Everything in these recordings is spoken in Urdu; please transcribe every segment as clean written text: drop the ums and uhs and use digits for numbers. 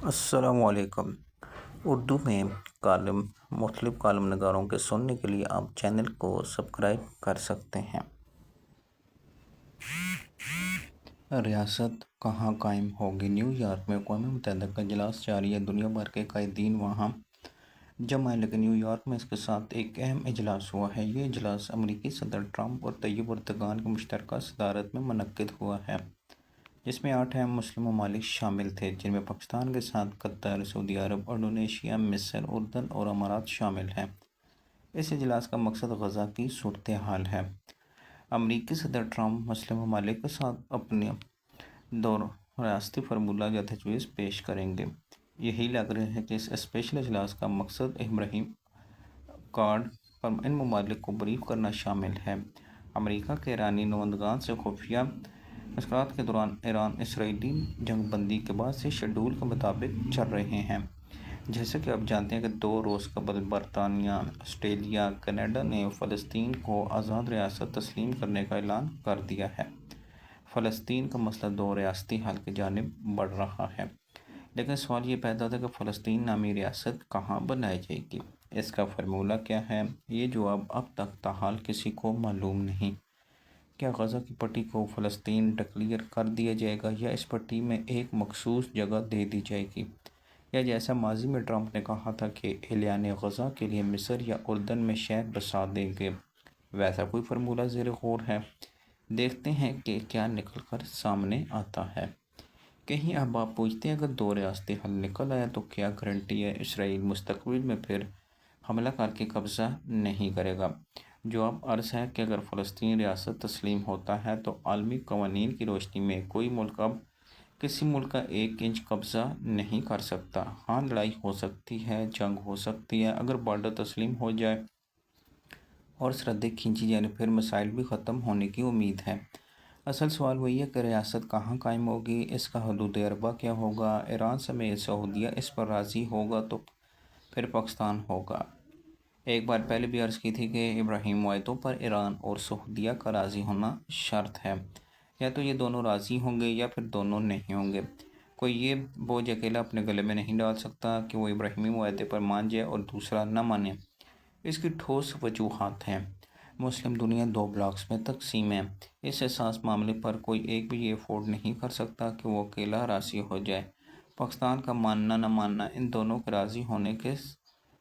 السلام علیکم۔ اردو میں مختلف کالم نگاروں کے سننے کے لیے آپ چینل کو سبسکرائب کر سکتے ہیں۔ ریاست کہاں قائم ہوگی؟ نیو یارک میں اقوام متحدہ کا اجلاس جاری ہے۔ دنیا بھر کے قائدین وہاں جمع ہیں، لیکن نیو یارک میں اس کے ساتھ ایک اہم اجلاس ہوا ہے۔ یہ اجلاس امریکی صدر ٹرمپ اور طیب اردگان کی مشترکہ صدارت میں منعقد ہوا ہے، جس میں 8 اہم مسلم ممالک شامل تھے، جن میں پاکستان کے ساتھ قطر، سعودی عرب، انڈونیشیا، مصر، اردن اور امارات شامل ہیں۔ اس اجلاس کا مقصد غزہ کی صورتحال ہے۔ امریکی صدر ٹرمپ مسلم ممالک کے ساتھ اپنا دو ریاستی فارمولہ یا تجویز پیش کریں گے۔ یہی لگ رہا ہے کہ اس اسپیشل اجلاس کا مقصد ابراہیم اکارڈ پر ان ممالک کو بریف کرنا شامل ہے۔ امریکہ کے ایرانی نمائندگان سے خفیہ مذاکرات کے دوران ایران اسرائیلی جنگ بندی کے بعد سے شیڈول کے مطابق چل رہے ہیں۔ جیسا کہ آپ جانتے ہیں کہ 2 روز قبل برطانیہ، آسٹریلیا، کینیڈا نے فلسطین کو آزاد ریاست تسلیم کرنے کا اعلان کر دیا ہے۔ فلسطین کا مسئلہ 2 ریاستی حل کی جانب بڑھ رہا ہے، لیکن سوال یہ پیدا ہوتا ہے کہ فلسطین نامی ریاست کہاں بنائی جائے گی؟ اس کا فارمولہ کیا ہے؟ یہ جواب اب تک تاحال کسی کو معلوم نہیں۔ کیا غزہ کی پٹی کو فلسطین ڈکلیئر کر دیا جائے گا، یا اس پٹی میں ایک مخصوص جگہ دے دی جائے گی، یا جیسا ماضی میں ٹرمپ نے کہا تھا کہ اعلان غزہ کے لیے مصر یا اردن میں شہر بسا دیں گے، ویسا کوئی فارمولہ زیر غور ہے؟ دیکھتے ہیں کہ کیا نکل کر سامنے آتا ہے۔ کہیں احباب پوچھتے ہیں، اگر 2 ریاستی حل نکل آیا تو کیا گارنٹی ہے اسرائیل مستقبل میں پھر حملہ کر کے قبضہ نہیں کرے گا؟ جواب عرض ہے کہ اگر فلسطین ریاست تسلیم ہوتا ہے تو عالمی قوانین کی روشنی میں کوئی ملک اب کسی ملک کا 1 انچ قبضہ نہیں کر سکتا۔ ہاں، لڑائی ہو سکتی ہے، جنگ ہو سکتی ہے۔ اگر بارڈر تسلیم ہو جائے اور سرحدیں کھینچی جائیں تو پھر مسائل بھی ختم ہونے کی امید ہے۔ اصل سوال وہی ہے کہ ریاست کہاں قائم ہوگی، اس کا حدود اربا کیا ہوگا؟ ایران سمیت سعودیہ اس پر راضی ہوگا تو پھر پاکستان ہوگا۔ ایک بار پہلے بھی عرض کی تھی کہ ابراہیم معاہدوں پر ایران اور سعودیہ کا راضی ہونا شرط ہے۔ یا تو یہ دونوں راضی ہوں گے یا پھر دونوں نہیں ہوں گے۔ کوئی یہ بوجھ اکیلا اپنے گلے میں نہیں ڈال سکتا کہ وہ ابراہیمی معاہدے پر مان جائے اور دوسرا نہ مانے۔ اس کی ٹھوس وجوہات ہیں۔ مسلم دنیا 2 بلاکس میں تقسیم ہے۔ اس حساس معاملے پر کوئی ایک بھی یہ افورڈ نہیں کر سکتا کہ وہ اکیلا راضی ہو جائے۔ پاکستان کا ماننا نہ ماننا ان دونوں کے راضی ہونے کے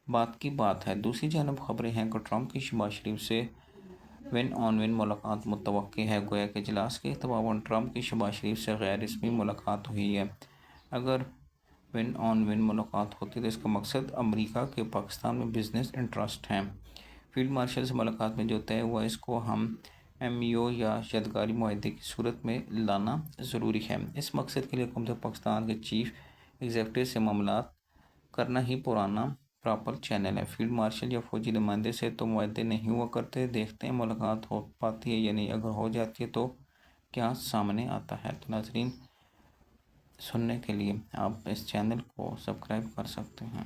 بات کی بات ہے۔ دوسری جانب خبریں ہیں کہ ٹرمپ کی شہباز شریف سے ون آن ون ملاقات متوقع ہے۔ گویا کہ اجلاس کے اختتام پر ٹرمپ کی شہباز شریف سے غیر رسمی ملاقات ہوئی ہے۔ اگر ون آن ون ملاقات ہوتی ہے تو اس کا مقصد امریکہ کے پاکستان میں بزنس انٹرسٹ ہیں۔ فیلڈ مارشل سے ملاقات میں جو طے ہوا اس کو ہم MOU یا یادگاری معاہدے کی صورت میں لانا ضروری ہے۔ اس مقصد کے لیے حکومت پاکستان کے چیف ایگزیکٹو سے معاملات کرنا ہی پرانا پراپر چینل ہے۔ فیلڈ مارشل یا فوجی نمائندے سے تو معاہدے نہیں ہوا کرتے، دیکھتے ہیں ملاقات ہو پاتی ہے یا نہیں۔ اگر ہو جاتی ہے تو کیا سامنے آتا ہے؟ تو ناظرین، سننے کے لیے آپ اس چینل کو سبسکرائب کر سکتے ہیں۔